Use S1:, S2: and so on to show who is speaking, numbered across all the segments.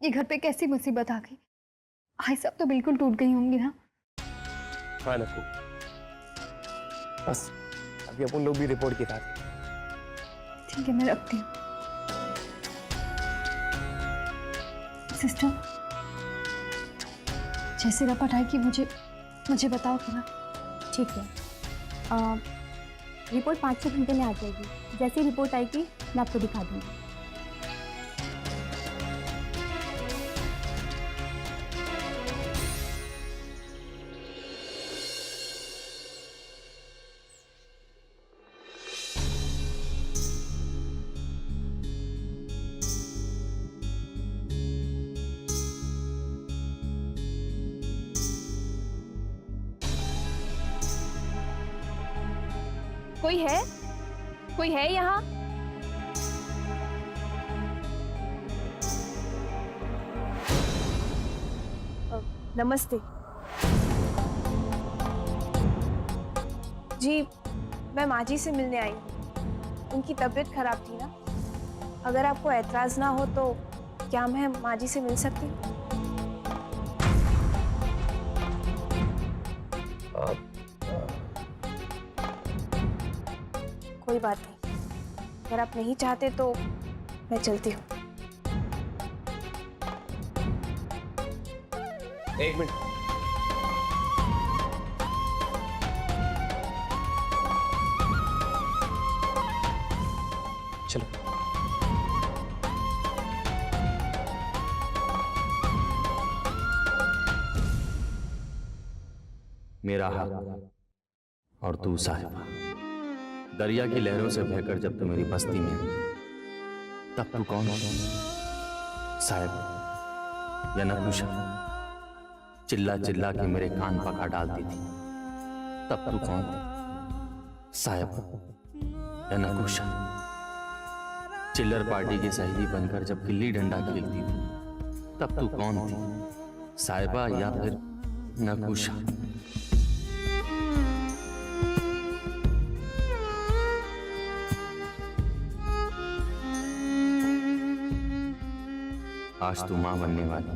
S1: ये घर पे कैसी मुसीबत आ गई। भाई साहब तो बिल्कुल टूट गई होंगी ना।
S2: हाँ नक्कू, बस अभी अपन लोग भी रिपोर्ट की रात।
S1: ठीक है, मैं रखती हूँ। सिस्टर, जैसे रपट आएगी मुझे बताओ कि ना।
S3: ठीक है, रिपोर्ट 5-6 घंटे में आ जाएगी। जैसे ही रिपोर्ट आएगी मैं आपको दिखा दूँगी।
S4: कोई है यहाँ? नमस्ते जी, मैं माँ जी से मिलने आई हूँ। उनकी तबीयत खराब थी ना। अगर आपको ऐतराज ना हो तो क्या मैं माँ जी से मिल सकती हूँ? कोई बात नहीं, अगर आप नहीं चाहते तो मैं चलती हूँ।
S2: एक मिनट, चलो।
S5: मेरा हक और तू साहिबा। दरिया की लहरों से बहकर जब तू मेरी बस्ती में आई, तब तू कौन? साहिब या नकुशा? चिल्ला चिल्ला के मेरे कान पका डालती थी, तब तू कौन थी? साहिब या नकुशा? चिल्लर पार्टी की सहेली बनकर जब गिल्ली डंडा खेलती थी, तब तू कौन थी? साहिबा या फिर नकुशा? आज तू मां बनने वाली।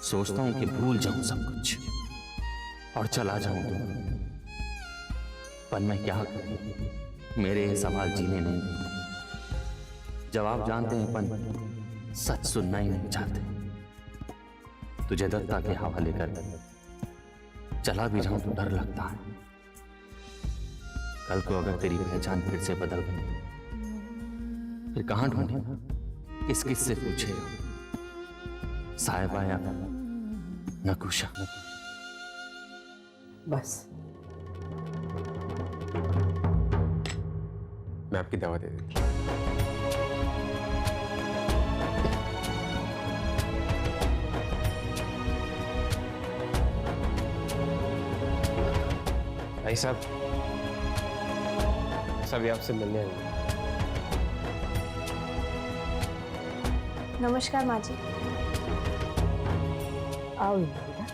S5: सोचता हूं कि भूल जाऊं सब कुछ और चला जाऊं तू, पर मैं क्या करूं? मेरे ये सवाल जीने नहीं देते। जवाब जानते हैं पर सच सुनना ही नहीं चाहते। तुझे दत्ता के हवाले कर चला भी जाऊं तो डर लगता है। कल को अगर तेरी पहचान फिर से बदल गई, फिर कहां ढूंढेगा? किस किस से पूछे? साहिबा या नकुशा?
S2: बस मैं आपकी दवा दे देती हूँ। भाई साहब, सभी आपसे मिलने आए।
S4: नमस्कार माँ जी।
S3: आओ बेटा।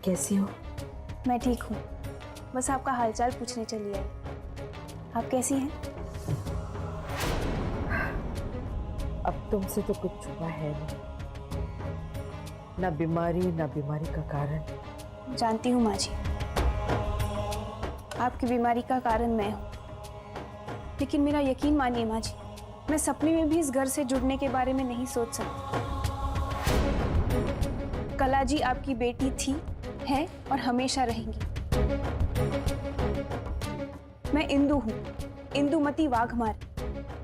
S3: कैसी हो?
S4: मैं ठीक हूँ, बस आपका हालचाल पूछने चली आई। आप कैसी हैं?
S6: अब तुमसे तो कुछ छुपा है नहीं, ना बीमारी ना बीमारी का कारण।
S4: जानती हूँ माँ जी, आपकी बीमारी का कारण मैं हूँ, लेकिन मेरा यकीन मानिए माँ जी, मैं सपने में भी इस घर से जुड़ने के बारे में नहीं सोच सकती। कला जी आपकी बेटी थी, है और हमेशा रहेंगी। मैं इंदु हूँ, इंदुमती वाघमार,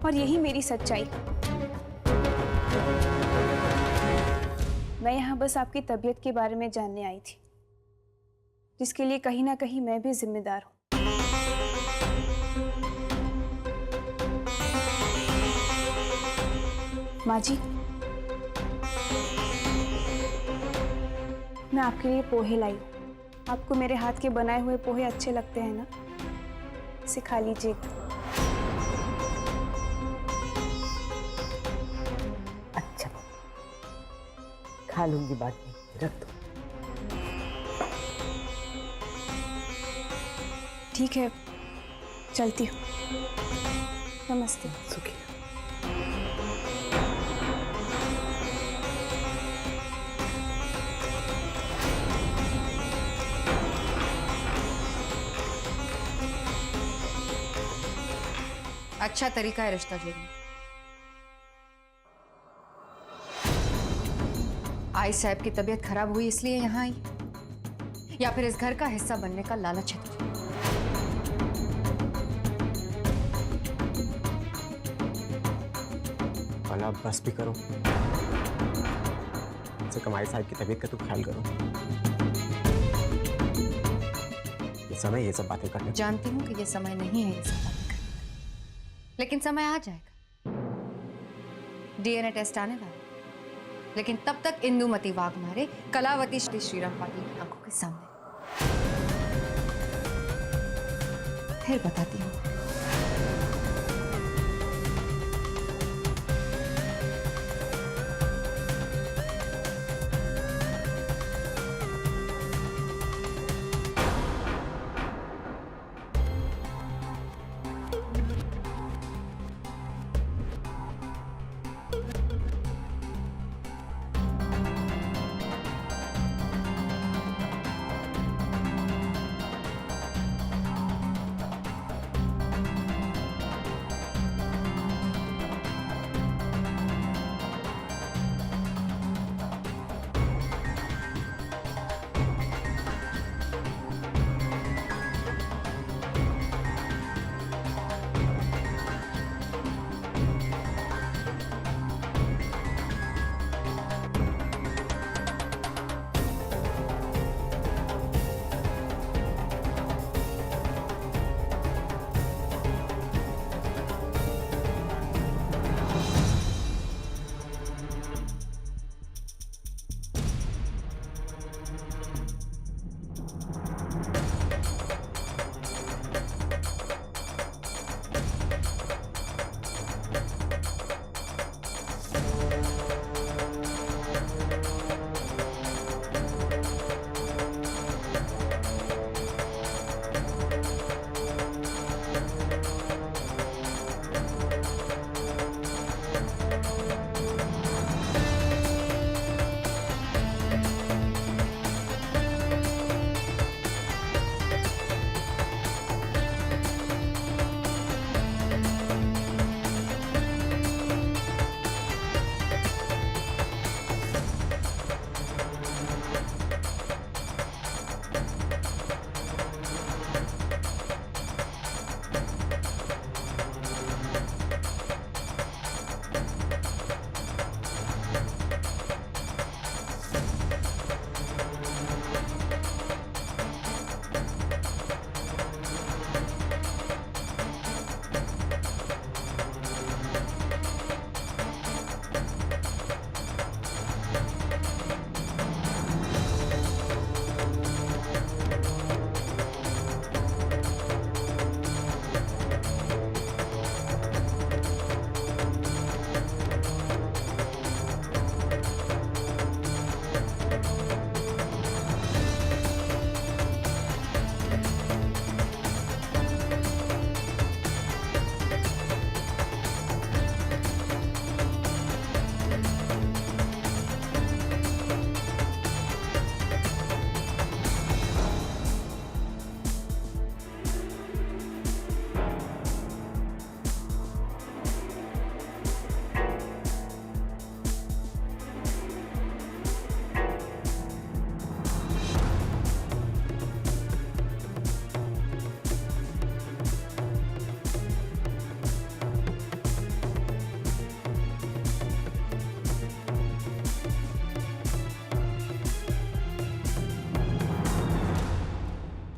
S4: और यही मेरी सच्चाई। मैं यहाँ बस आपकी तबीयत के बारे में जानने आई थी, जिसके लिए कहीं ना कहीं मैं भी जिम्मेदार हूँ। माँ जी, मैं आपके लिए पोहे लाई हूँ। आपको मेरे हाथ के बनाए हुए पोहे अच्छे लगते हैं ना? इसे खा लीजिएगा।
S6: अच्छा, खा लूंगी, बात नहीं, रख दो।
S4: ठीक है, चलती हूँ। नमस्ते।
S2: सुखी।
S1: अच्छा तरीका है रिश्ता जोड़ने। आई साहब की तबीयत खराब हुई इसलिए यहाँ आई, या फिर इस घर का हिस्सा बनने का लालच है तुझे?
S2: वाला बस भी करो, से कमाई साहब की तबीयत का तो ख्याल करो। ये समय ये सब बातें करने।
S1: जानती हूँ कि ये समय नहीं है ये सब बातें करने का, लेकिन समय आ जाएगा। डीएनए टेस्ट आने वाला, लेकिन तब तक इंदुमती वाघमारे कलावती श्रीराम पाटिल की आंखों के सामने। फिर बताती हूँ।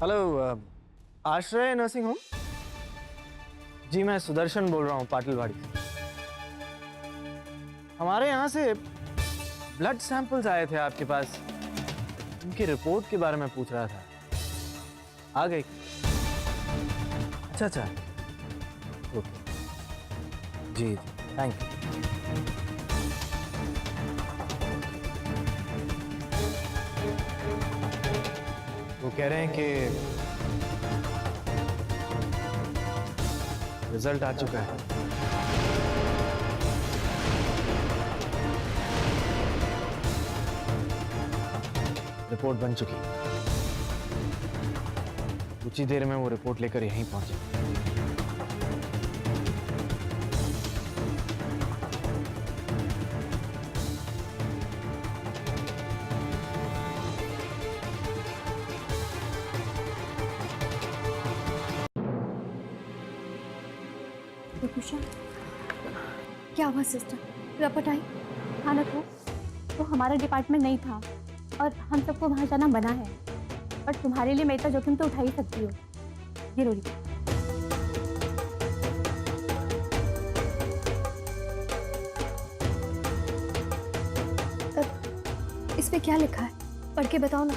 S7: हेलो, आश्रय नर्सिंग होम। जी मैं सुदर्शन बोल रहा हूँ पाटिलवाड़ी से। हमारे यहाँ से ब्लड सैंपल्स आए थे आपके पास, उनकी रिपोर्ट के बारे में पूछ रहा था। आ गई? अच्छा अच्छा, ओके जी जी, थैंक यू। वो कह रहे हैं कि रिजल्ट आ चुका है। रिपोर्ट बन चुकी। कुछ ही देर में वो रिपोर्ट लेकर यहीं पहुंचे।
S3: उषा, क्या हुआ सिस्टर? रिपोर्ट आई? हाँ ना, तो हमारा डिपार्टमेंट नहीं था और हम सबको वहाँ जाना मना है, पर तुम्हारे लिए मैं इतना जोखिम तो उठा ही सकती हूँ। ये लो रिपोर्ट। इस पे क्या लिखा है? पढ़ के बताओ ना।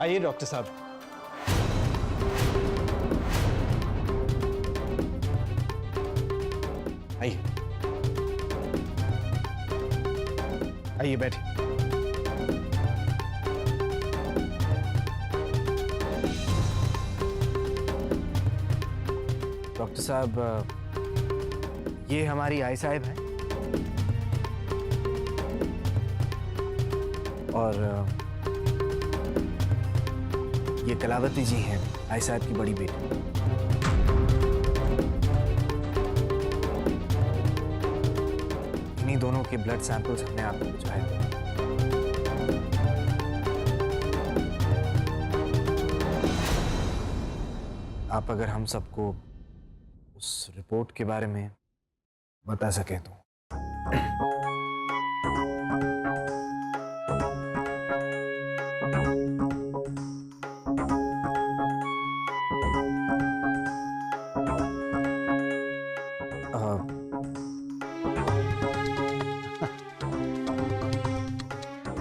S7: आइए डॉक्टर साहब। आइए आइए बैठिए। डॉक्टर साहब, ये हमारी आई साहब है और ये कलावती जी हैं, आई साहब की बड़ी बेटी। इन्हीं दोनों के ब्लड सैंपल्स हमने आपको भिजवाए थे। आप अगर हम सबको उस रिपोर्ट के बारे में बता सकें तो।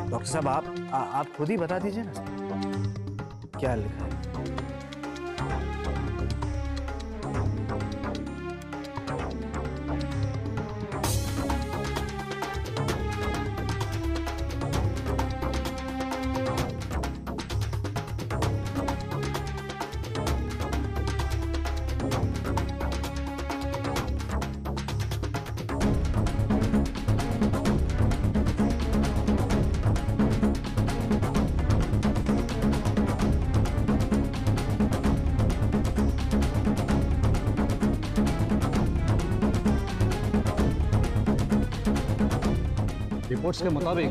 S7: डॉक्टर साहब, आप खुद ही बता दीजिए ना क्या लिखा है।
S8: रिपोर्ट्स के मुताबिक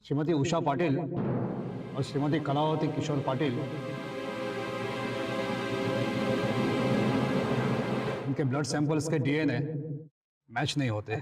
S8: श्रीमती उषा पाटिल और श्रीमती कलावती किशोर पाटिल, उनके ब्लड सैंपल्स के डीएनए मैच नहीं होते।